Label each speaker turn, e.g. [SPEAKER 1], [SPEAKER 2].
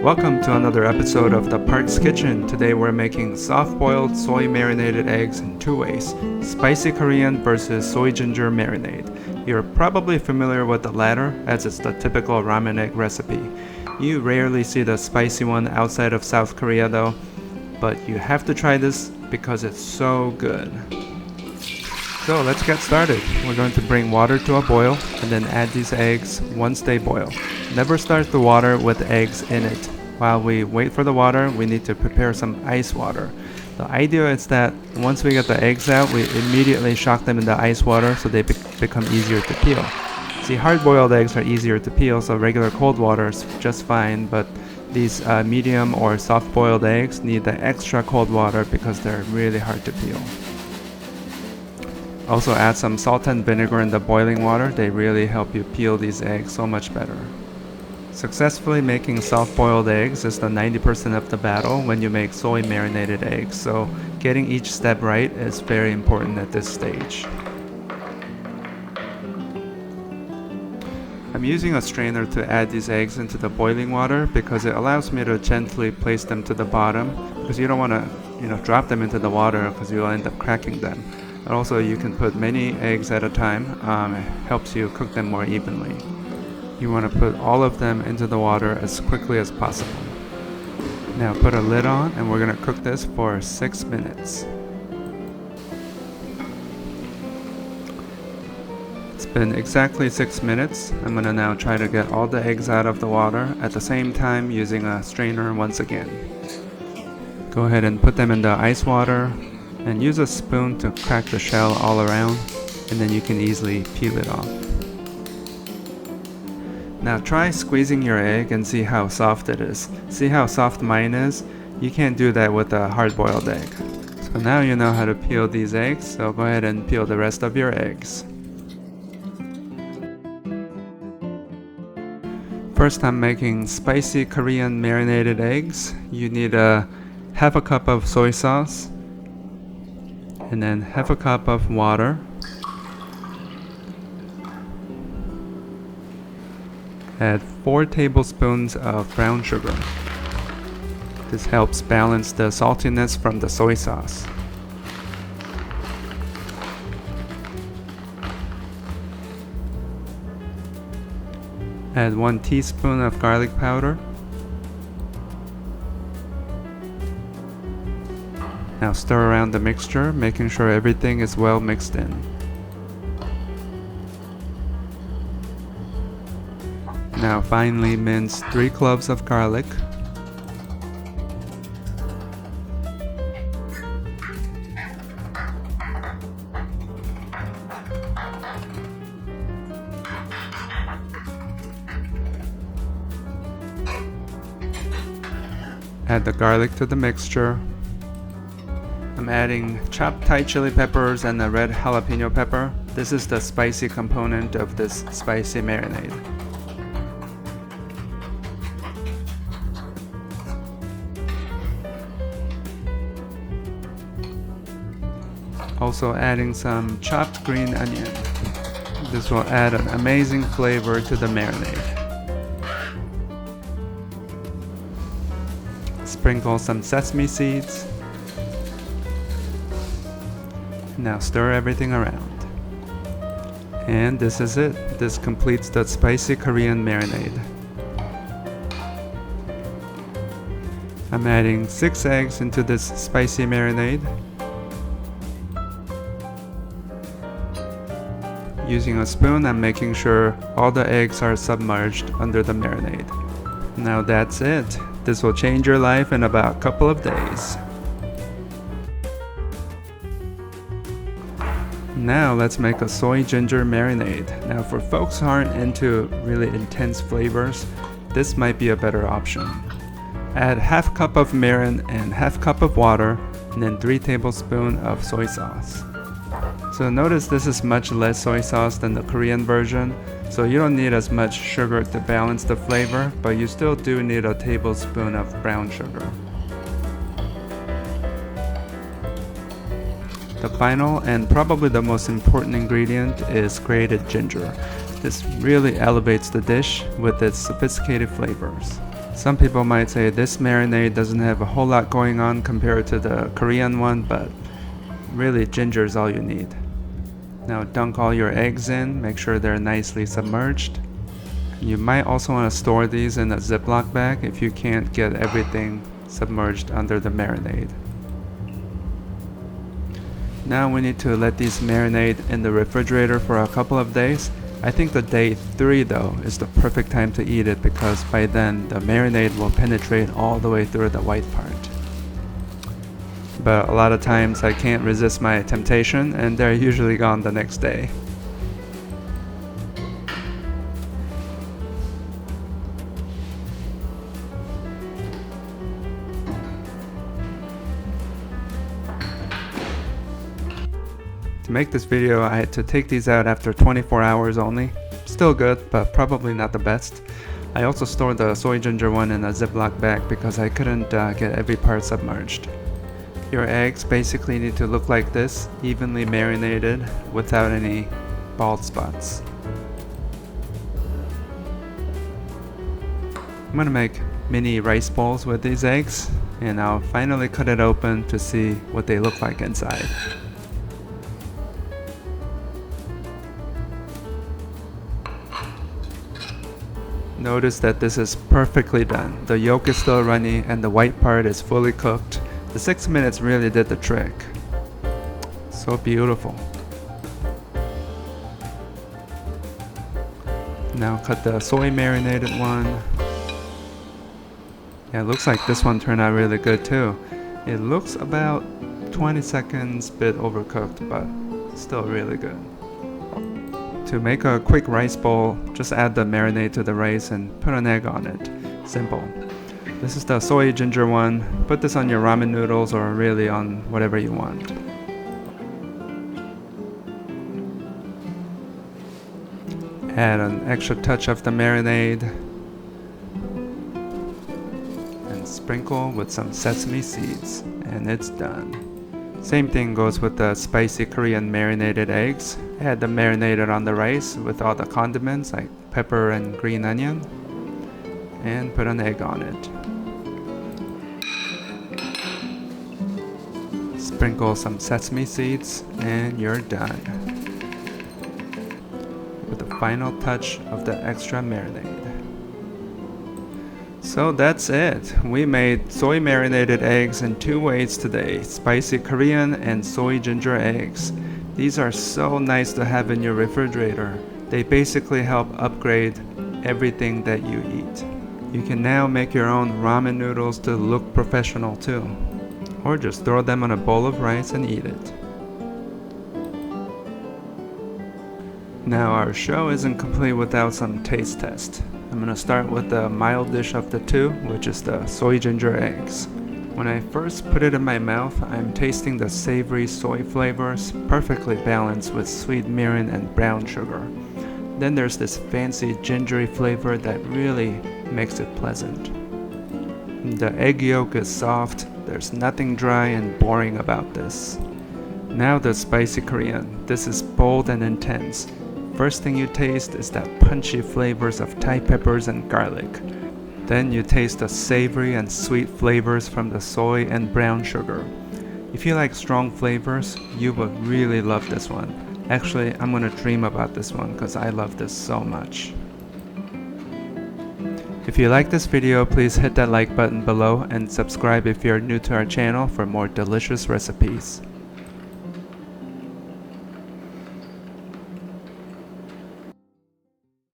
[SPEAKER 1] Welcome to another episode of the Park's Kitchen. Today we're making soft-boiled soy marinated eggs in two ways, spicy Korean versus soy ginger marinade. You're probably familiar with the latter as it's the typical ramen egg recipe. You rarely see the spicy one outside of South Korea though, but you have to try this because it's so good. So let's get started. We're going to bring water to a boil and then add these eggs once they boil. Never start the water with eggs in it. While we wait for the water, we need to prepare some ice water. The idea is that once we get the eggs out, we immediately shock them in the ice water so they become easier to peel. See, hard-boiled eggs are easier to peel, so regular cold water is just fine, but these medium or soft-boiled eggs need the extra cold water because they're really hard to peel. Also add some salt and vinegar in the boiling water. They really help you peel these eggs so much better. Successfully making soft-boiled eggs is the 90% of the battle when you make soy marinated eggs, so getting each step right is very important at this stage. I'm using a strainer to add these eggs into the boiling water because it allows me to gently place them to the bottom, because you don't want to drop them into the water because you'll end up cracking them. And also you can put many eggs at a time. It helps you cook them more evenly. You want to put all of them into the water as quickly as possible. Now put a lid on and we're going to cook this for 6 minutes. It's been exactly 6 minutes. I'm going to now try to get all the eggs out of the water at the same time using a strainer once again. Go ahead and put them in the ice water and use a spoon to crack the shell all around, and then you can easily peel it off. Now try squeezing your egg and see how soft it is. See how soft mine is? You can't do that with a hard-boiled egg. So now you know how to peel these eggs, so go ahead and peel the rest of your eggs. First, I'm making spicy Korean marinated eggs. You need half a cup of soy sauce, and then half a cup of water. Add 4 tablespoons of brown sugar. This helps balance the saltiness from the soy sauce. Add 1 teaspoon of garlic powder. Now stir around the mixture, making sure everything is well mixed in. Now finely mince 3 cloves of garlic. Add the garlic to the mixture. I'm adding chopped Thai chili peppers and a red jalapeno pepper. This is the spicy component of this spicy marinade. Also adding some chopped green onion. This will add an amazing flavor to the marinade. Sprinkle some sesame seeds. Now stir everything around. And this is it. This completes the spicy Korean marinade. I'm adding 6 eggs into this spicy marinade. Using a spoon, I'm making sure all the eggs are submerged under the marinade. Now that's it. This will change your life in about a couple of days. Now let's make a soy ginger marinade. Now for folks who aren't into really intense flavors, this might be a better option. Add half cup of mirin and half cup of water, and then 3 tablespoons of soy sauce. So notice this is much less soy sauce than the Korean version, so you don't need as much sugar to balance the flavor, but you still do need a tablespoon of brown sugar. The final and probably the most important ingredient is grated ginger. This really elevates the dish with its sophisticated flavors. Some people might say this marinade doesn't have a whole lot going on compared to the Korean one, but really ginger is all you need. Now dunk all your eggs in, make sure they're nicely submerged. You might also want to store these in a Ziploc bag if you can't get everything submerged under the marinade. Now we need to let these marinate in the refrigerator for a couple of days. I think the day 3 though is the perfect time to eat it because by then the marinade will penetrate all the way through the white part. But a lot of times I can't resist my temptation and they're usually gone the next day. To make this video, I had to take these out after 24 hours only. Still good, but probably not the best. I also stored the soy ginger one in a Ziploc bag because I couldn't get every part submerged. Your eggs basically need to look like this, evenly marinated without any bald spots. I'm gonna make mini rice bowls with these eggs, and I'll finally cut it open to see what they look like inside. Notice that this is perfectly done. The yolk is still runny and the white part is fully cooked. The 6 minutes really did the trick. So beautiful. Now cut the soy marinated one. Yeah, it looks like this one turned out really good too. It looks about 20 seconds bit overcooked, but still really good. To make a quick rice bowl, just add the marinade to the rice and put an egg on it. Simple. This is the soy ginger one. Put this on your ramen noodles or really on whatever you want. Add an extra touch of the marinade and sprinkle with some sesame seeds, and it's done. Same thing goes with the spicy Korean marinated eggs. Add the marinated on the rice with all the condiments like pepper and green onion, and put an egg on it. Sprinkle some sesame seeds and you're done. With a final touch of the extra marinade. So that's it. We made soy marinated eggs in 2 ways today, spicy Korean and soy ginger eggs. These are so nice to have in your refrigerator. They basically help upgrade everything that you eat. You can now make your own ramen noodles to look professional too. Or just throw them on a bowl of rice and eat it. Now our show isn't complete without some taste test. I'm gonna start with the mild dish of the two, which is the soy ginger eggs. When I first put it in my mouth, I'm tasting the savory soy flavors, perfectly balanced with sweet mirin and brown sugar. Then there's this fancy gingery flavor that really makes it pleasant. The egg yolk is soft, there's nothing dry and boring about this. Now the spicy Korean. This is bold and intense. First thing you taste is that punchy flavors of Thai peppers and garlic. Then you taste the savory and sweet flavors from the soy and brown sugar. If you like strong flavors, you would really love this one. Actually, I'm gonna dream about this one because I love this so much. If you like this video, please hit that like button below and subscribe if you're new to our channel for more delicious recipes.